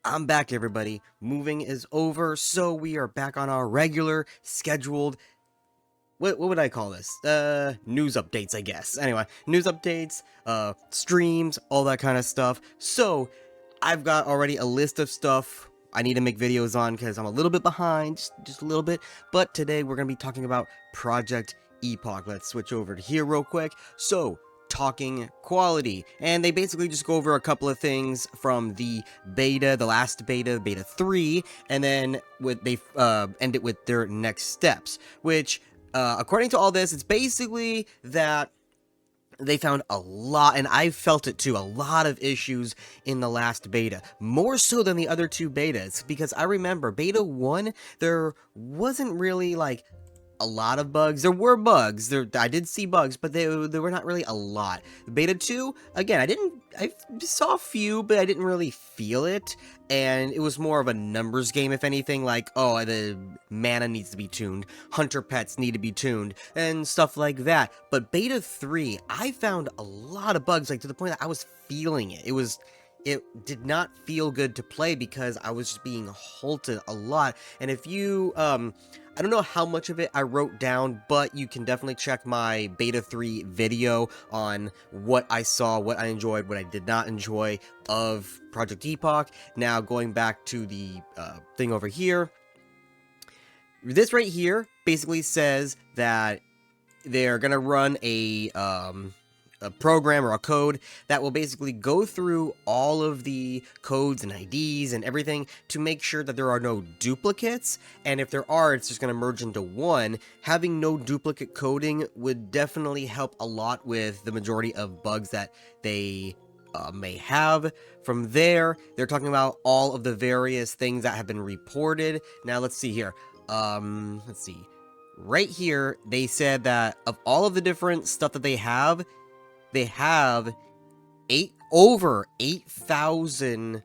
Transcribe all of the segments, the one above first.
I'm back, everybody. Moving is over, so we are back on our regular scheduled. What would I call this? News updates, I guess. Anyway, news updates, streams, all that kind of stuff. So, I've got already a list of stuff I need to make videos on because I'm a little bit behind, just a little bit. But today we're gonna be talking about Project Epoch. Let's switch over to here real quick. So, talking quality, and they basically just go over a couple of things from the beta, the last beta, beta 3, and then they end it with their next steps, which according to all this, it's basically that they found a lot, and I felt it too, a lot of issues in the last beta, more so than the other two betas, because I remember beta 1, there wasn't really like a lot of bugs. There were bugs. I did see bugs, but they were not really a lot. Beta 2, again, I saw a few, but I didn't really feel it, and it was more of a numbers game, if anything, like, oh, the mana needs to be tuned, hunter pets need to be tuned, and stuff like that. But Beta 3, I found a lot of bugs, like, to the point that I was feeling it. It did not feel good to play because I was just being halted a lot, and if you, I don't know how much of it I wrote down, but you can definitely check my Beta 3 video on what I saw, what I enjoyed, what I did not enjoy of Project Epoch. Now, going back to the thing over here, this right here basically says that they're going to run a program or a code that will basically go through all of the codes and IDs and everything to make sure that there are no duplicates, and if there are, it's just going to merge into one. Having no duplicate coding would definitely help a lot with the majority of bugs that they may have. From there, they're talking about all of the various things that have been reported. Now, let's see here. Let's see. Right here, they said that of all of the different stuff that they have over 8,000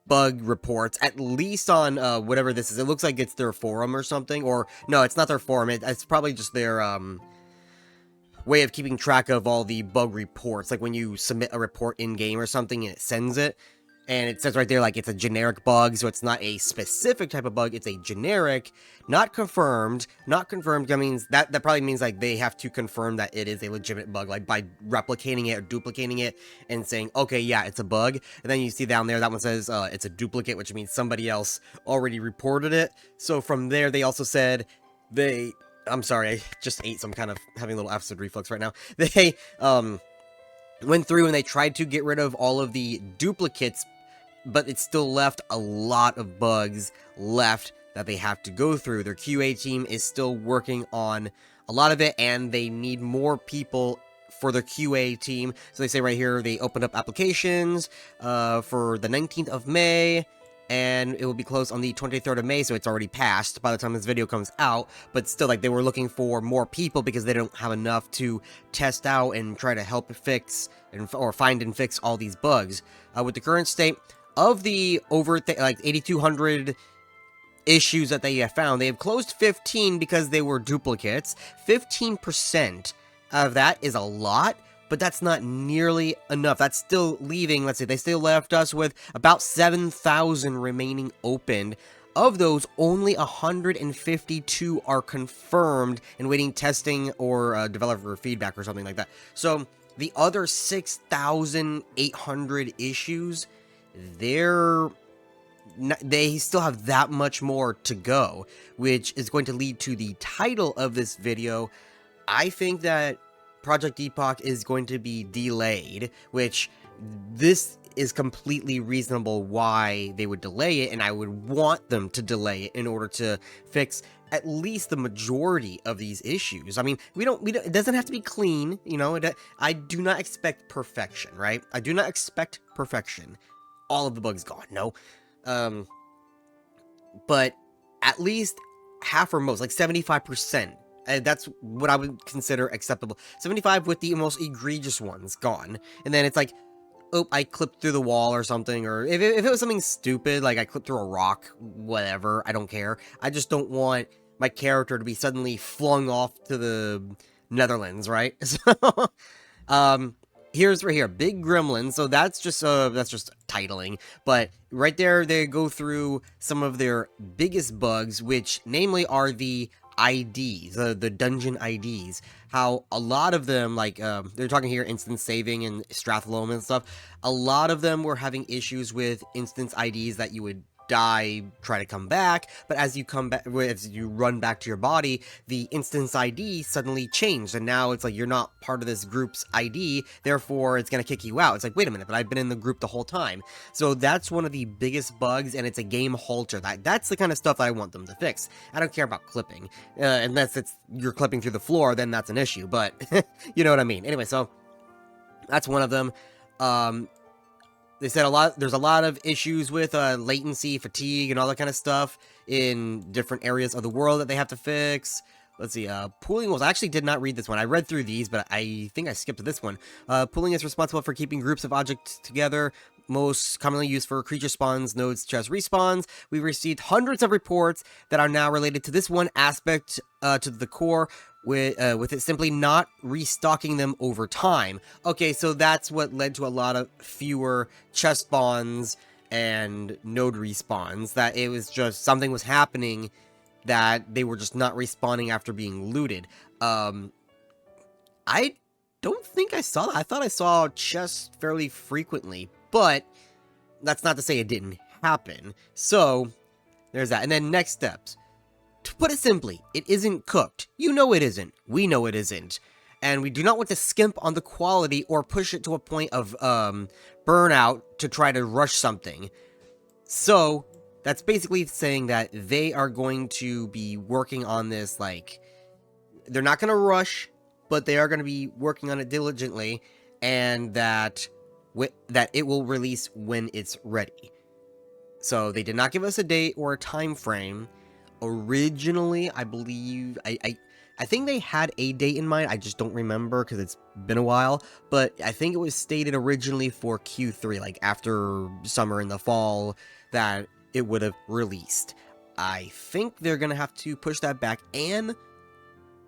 bug reports, at least on whatever this is. It looks like it's their forum or something, or no, it's not their forum. It's probably just their way of keeping track of all the bug reports, like when you submit a report in game or something and it sends it. And it says right there, like, it's a generic bug, so it's not a specific type of bug, it's a generic, not confirmed. Not confirmed, that means, that probably means, like, they have to confirm that it is a legitimate bug, like, by replicating it or duplicating it and saying, okay, yeah, it's a bug. And then you see down there, that one says, it's a duplicate, which means somebody else already reported it. So from there, they also said, I'm sorry, I just ate some kind of, having a little acid reflux right now. They, went through and they tried to get rid of all of the duplicates, but it still left a lot of bugs left that they have to go through. Their QA team is still working on a lot of it, and they need more people for their QA team. So they say right here, they opened up applications for the 19th of May, and it will be closed on the 23rd of May, so it's already passed by the time this video comes out, but still, like, they were looking for more people because they don't have enough to test out and try to help fix, or find and fix all these bugs. With the current state of the over, like, 8,200 issues that they have found, they have closed 15 because they were duplicates. 15% of that is a lot, but that's not nearly enough. That's still leaving, let's say, they still left us with about 7,000 remaining opened. Of those, only 152 are confirmed and waiting testing or developer feedback or something like that. So the other 6,800 issues, they still have that much more to go, which is going to lead to the title of this video. I think that Project Epoch is going to be delayed, which this is completely reasonable why they would delay it, and I would want them to delay it in order to fix at least the majority of these issues. I mean, it doesn't have to be clean, you know. I do not expect perfection, right? I do not expect perfection. All of the bugs gone, no. But at least half or most, like 75%. And that's what I would consider acceptable. 75 with the most egregious ones gone. And then it's like, oh, I clipped through the wall or something. Or if it was something stupid, like I clipped through a rock, whatever, I don't care. I just don't want my character to be suddenly flung off to the Netherlands, right? So, here's right here, Big Gremlin. So that's just titling, but right there they go through some of their biggest bugs, which namely are the IDs, the dungeon IDs. How a lot of them, like they're talking here instance saving and Stratholome and stuff. A lot of them were having issues with instance IDs that you would die, try to come back, but as you come back, as you run back to your body, the instance ID suddenly changed, and now it's like you're not part of this group's ID, therefore it's gonna kick you out. It's like, wait a minute, but I've been in the group the whole time. So that's one of the biggest bugs, and it's a game halter. That's the kind of stuff I want them to fix. I don't care about clipping, unless you're clipping through the floor, then that's an issue, but you know what I mean. Anyway, so that's one of them. They said there's a lot of issues with latency, fatigue, and all that kind of stuff in different areas of the world that they have to fix. Let's see, pooling was, I actually did not read this one. I read through these, but I think I skipped this one. Pooling is responsible for keeping groups of objects together, most commonly used for creature spawns, nodes, chest respawns. We've received hundreds of reports that are now related to this one aspect to the core, with it simply not restocking them over time. Okay, so that's what led to a lot of fewer chest spawns and node respawns, that it was just something was happening that they were just not respawning after being looted. I don't think I saw that. I thought I saw chests fairly frequently, but that's not to say it didn't happen. So there's that. And then next steps. To put it simply, it isn't cooked. You know it isn't. We know it isn't. And we do not want to skimp on the quality or push it to a point of burnout to try to rush something. So that's basically saying that they are going to be working on this, like, they're not going to rush, but they are going to be working on it diligently, and that it will release when it's ready. So they did not give us a date or a time frame. Originally, I believe, I think they had a date in mind, I just don't remember because it's been a while, but I think it was stated originally for Q3, like after summer in the fall, that it would have released. I think they're going to have to push that back, and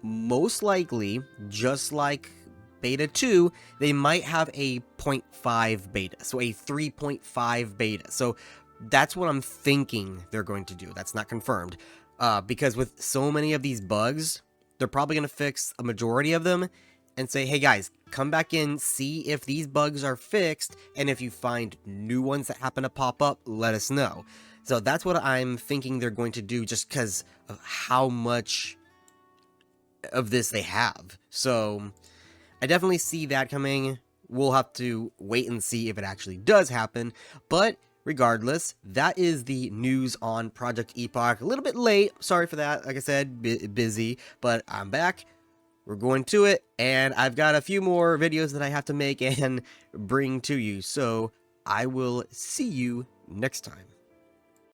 most likely, just like Beta 2, they might have a 0.5 beta, so a 3.5 beta. So that's what I'm thinking they're going to do. That's not confirmed, because with so many of these bugs, they're probably going to fix a majority of them and say, hey guys, come back in, see if these bugs are fixed, and if you find new ones that happen to pop up, let us know. So that's what I'm thinking they're going to do, just because of how much of this they have. So I definitely see that coming. We'll have to wait and see if it actually does happen, but regardless, that is the news on Project Epoch. A little bit late, sorry for that. Like I said, busy, but I'm back. We're going to it, and I've got a few more videos that I have to make and bring to you. So I will see you next time.